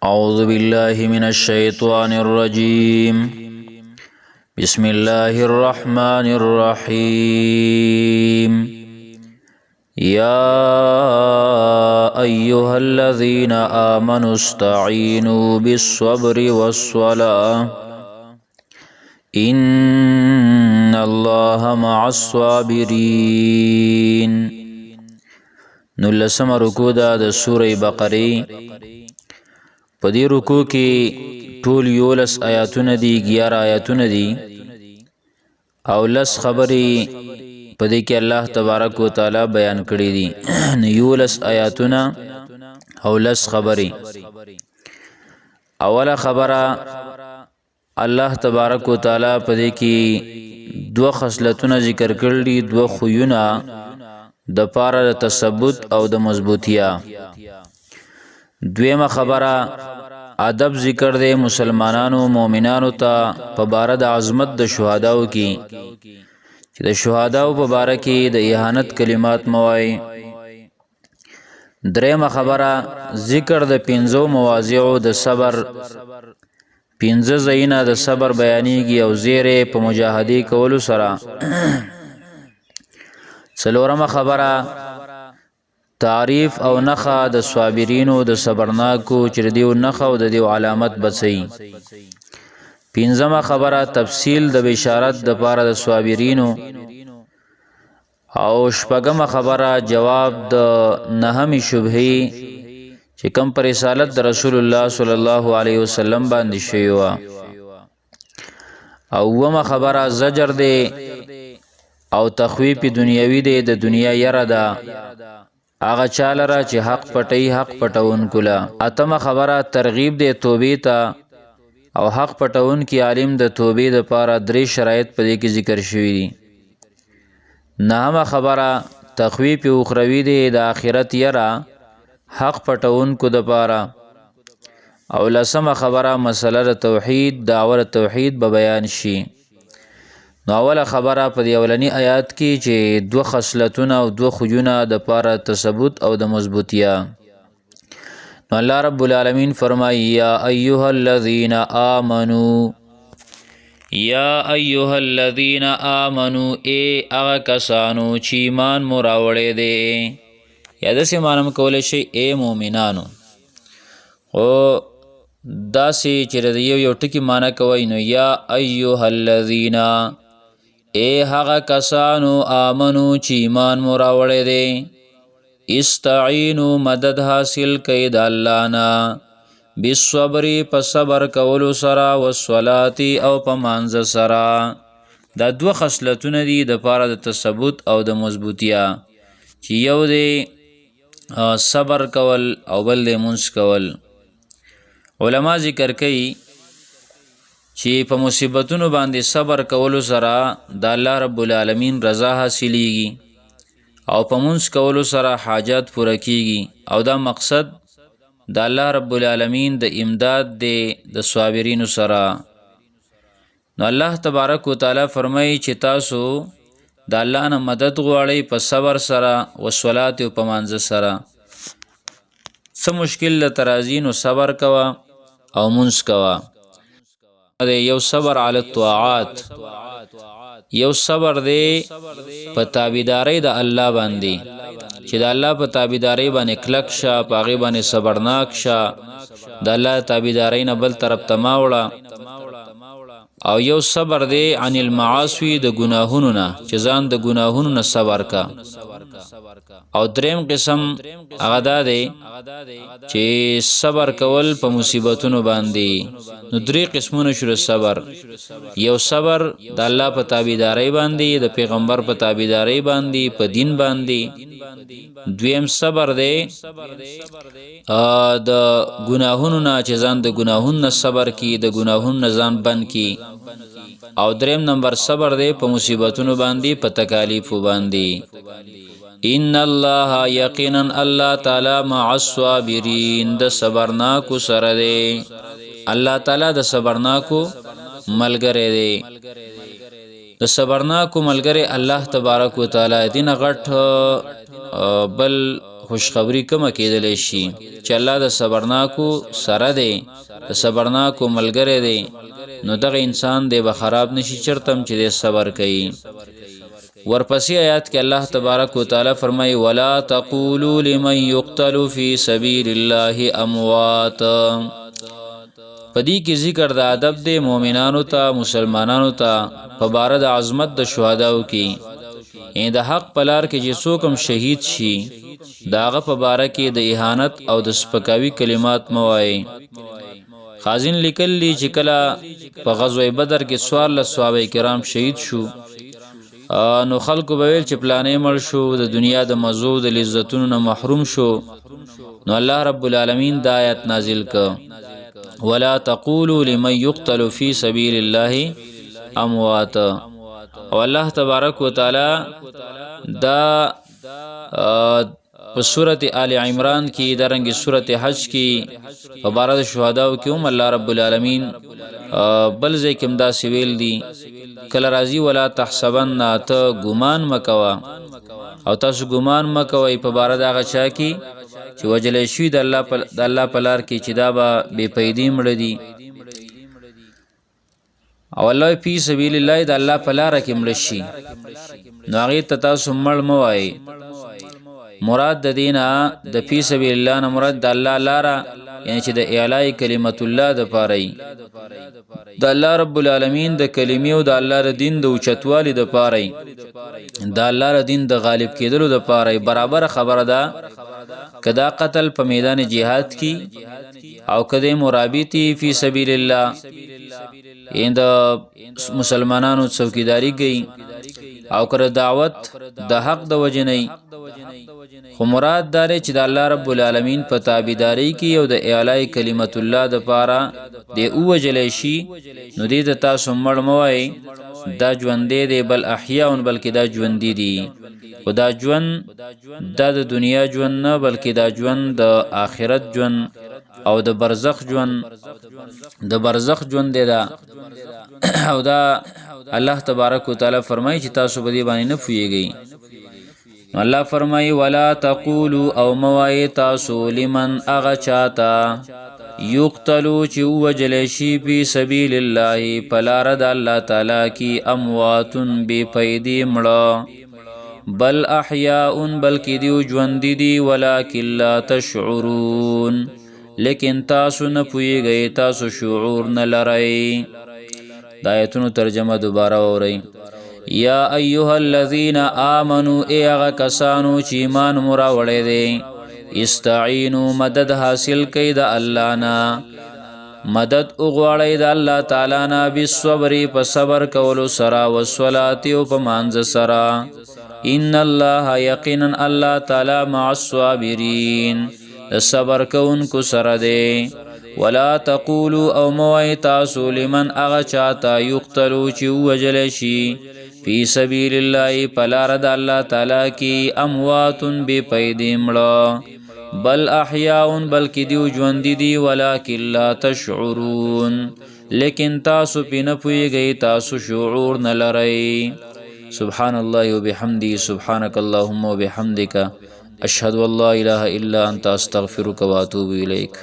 أعوذ بالله من الشيطان الرجيم. بسم الله الرحمن الرحيم. يا أيها الذين آمنوا استعينوا بالصبر والصلاة إن الله مع الصابرين. نلسم رکو دا سورة بقرة. په دې رکوع کې ټول 11 آیاتونه دي، 11 آیاتونه دي او لس خبرې په دې کې الله تبارک وتعالى بیان کړې دي. 11 آیاتونه او لس خبرې. اوله خبره الله تبارک وتعالى په دې کې دوه خصلتونه ذکر کړل دي، دوه خویونه د پاره د تثبوت او د مضبوطیا. دویمه خبره ادب ذکر دے مسلمانانو مومنانو ته په باره د عظمت د شهداو کې چې د شهداو په باره کې د اهانت کلمات موای. دریمه خبره ذکر د 5 مواضع د صبر، 5 ځایونه د صبر بیانېږي او زیره په مجاهدی کولو سره. څلورمه خبره تعریف او نخا د صابرینو د صبرناکو چې دیو نخا او د دیو علامت بچي. پنځمه خبره تفصیل د بشارت د پاره د صابرینو او شپږمه خبره جواب د نهمې شبهه چې کوم پر رسالت د رسول الله صلی الله علیه وسلم باندې شوی و. او ومه خبره زجر دی او تخویف دنیوي دی، د دنیا یره ده هغه چاله را چې حق پټي حق پټون کولا. اتمه خبره ترغیب دی توبې ته او حق پټون کی عالم د توبې د پاره 3 شرایط په دې کې ذکر شوی دي. نهمه خبره تخویف اخروی دی د آخرت یرا حق پټون کو د پاره. او لسمه خبره مسله توحید دعوه توحید به بیان شي. نو اوله خبره په دی اولنی آیات کې چې دوه خصلتونه او دوه خوونه د پاره تثبوت او د مضبوطیا. نو الله رب العالمین فرمایي یا ایها الذین آمنو، یا ایها الذین آمنو ای هغه کسانو چې ایمان مو راوړی دی. یا داسې معنی کولی شي ای مؤمنانو، او داسې چې د یو ټکی معنی کوي نو یا ایها الذین اے هغه کسانو آمنو چې ایمان مو راوړی دی. استعینو مدد حاصل کړئ د الله نه، بالصبر په صبر کولو سره، والصلاة او په مانځه سره. دا دوه خصلتونه دي د پاره د تثبوت او د مضبوطیا، چې یو دی صبر کول او بل دی مونځ کول. علما ذکر کوي چې په مصیبتونو باندې صبر کولو سره د الله رب العالمین رضا حاصلېږي او په مونږ کولو سره حاجات پوره کیږي. او دا مقصد د الله رب العالمین د امداد دی د صابرینو سره. نو الله تبارک وتعالى فرمایي چې تاسو د الله نه مدد غواړئ په صبر سره، والصلاة او په مانځه سره. څه مشکل له ترازی نو صبر کوا او مونږ کوا. یو صبر علی الطاعات، یو صبر دی په تابعداري د الله باندې چې د الله په تابعداري باندې کلک شه، په هغه باندې صبرناک شه، د الله تابعداري نه بل طرف ته ماوړه. او یو صبر دی عن المعاصی د گناهونو نه چې ځان د گناهونو نه صبر کا. او دریم قسم هغه دا دی چې صبر کول په مصیبتونو باندې. نو 3 قسمونه شو صبر. یو صبر د الله په تابعداري باندې، د پیغمبر په تابعداري باندې، په دین باندې. دویم صبر دی د گناهونو نه چې ځان د گناهونو نه صبر کی، د گناهونو نه ځان بند کی. او دریم نمبر صبر دی په مصیبتونو باندې، په تکالیفو باندې. ان الله یقینا الله تعالی مع الصابرین د صبرناکو سره دی. الله تعالی د صبرناکو ملګری دی. د صبرناکو ملګری الله تبارک وتعالی دین غټ بل خوشخبری کومه کېدلی شي چې الله د صبرناکو سره دی د صبرناکو ملګری دی نو دغه انسان دی به خراب نشي چرتم چې دی صبر کوي ورپسې آیات کې الله تبارک وتعالى فرمایي ولا تقولوا لمن يقتل في سبيل الله اموات پدې کې ذکر د ادب د مؤمنانو ته مسلمانانو ته په بار د عظمت د شهداو کې د حق پلار کې چې څوک هم شهید شي داغه په باره کې د اهانت او د سپکاوي کلمات موای خازن لیکلی چې کله په غزوه بدر کې سوال له صحابه کرام شهید شو نو خلکو به ویل چې پلانې مړ شو د دنیا د مزو د لذتونو نه محروم شو نو الله رب العالمین د آیت نازل ک ولا تقولوا لمن يقتل في سبيل الله اموات او الله تبارک وتعالى دا په سورۃ آل عمران کې درنګ سورۃ حج کې په بار د شهداو کې هم الله رب العالمین بل ځکه دا سویل دي کله راضی ولا تحسبن ته ګمان مکوا او تاسو ګمان مکوئ په بار د غچا کې چې وجلې شوی د الله په لار کې چې دا به بے پیدي مړ دي او الله فی سبیل الله د الله په لار کې مړ شي نو هغه ته تاسو مړ موای مراد د دینه د فی سبیل الله نه مراد د الله لاره یعنی چې د اعلی کلمت الله د پاره د الله رب العالمین د کلمې او د الله ر دین د اوچتوالي د پاره د الله ر دین د غالب کېدلو د پاره برابر خبره ده کدا قتل په میدان جهاد کې او کده مرابطی فی سبیل الله اند مسلمانانو څوکیداری کوي او کړه دعوت د حق د وجنې خو مراد دار چې د الله رب العالمین په تابعداري کې او د اعلی کلمت الله د پاره د اوجلې شي نو دې ته تاسو مړ موای دا ژوندې دی بل احیاء بلکې دا ژوندې دي خدا ژوند د دنیا ژوند نه بلکې دا ژوند د آخرت ژوند او د برزخ ژوند دی دا او دا الله تبارک وتعالى فرمایي چې تاسو به دې باندې نه پوهیږئ الله فرمایي ولا تقولوا او موای تاسو لمن اغچاتا یقتلوا چې وجل شي په سبیل الله پلار د الله تعالی کی اموات بے پیدي مړه بل احیاء بلکې دی ژوند دي ولکن لا تشعرون لیکن تاسو نه پوهیږئ تاسو شعور نه لرئ د آیتونو ترجمه دوباره اورئ یا ایها الذین آمنوا ای هغه کسانو چې ایمان مو راوړی دی استعینوا مدد حاصل کړئ د الله نه مدد وغواړئ د الله تعالی نه بالصبر په صبر کولو سره والصلاة او په مانځ سره ان الله یقینا الله تعالی مع الصابرین صبر کوونکو سره دی ولا تقولوا او موای تاسو لمن اغچاتا یقتلوا چې وجل شي فی سبیل الله پلار د الله تعالی کی اموات بے پیدي مړه بل احیاء بلکې دی ژوند دي ولکن لا تشعرون لیکن تاسو پینه پویږئ تاسو شعور نه لرئ سبحان الله وبحمده سبحانك اللهم وبحمدك اشهد ان لا اله الا انت استغفرك واتوب اليك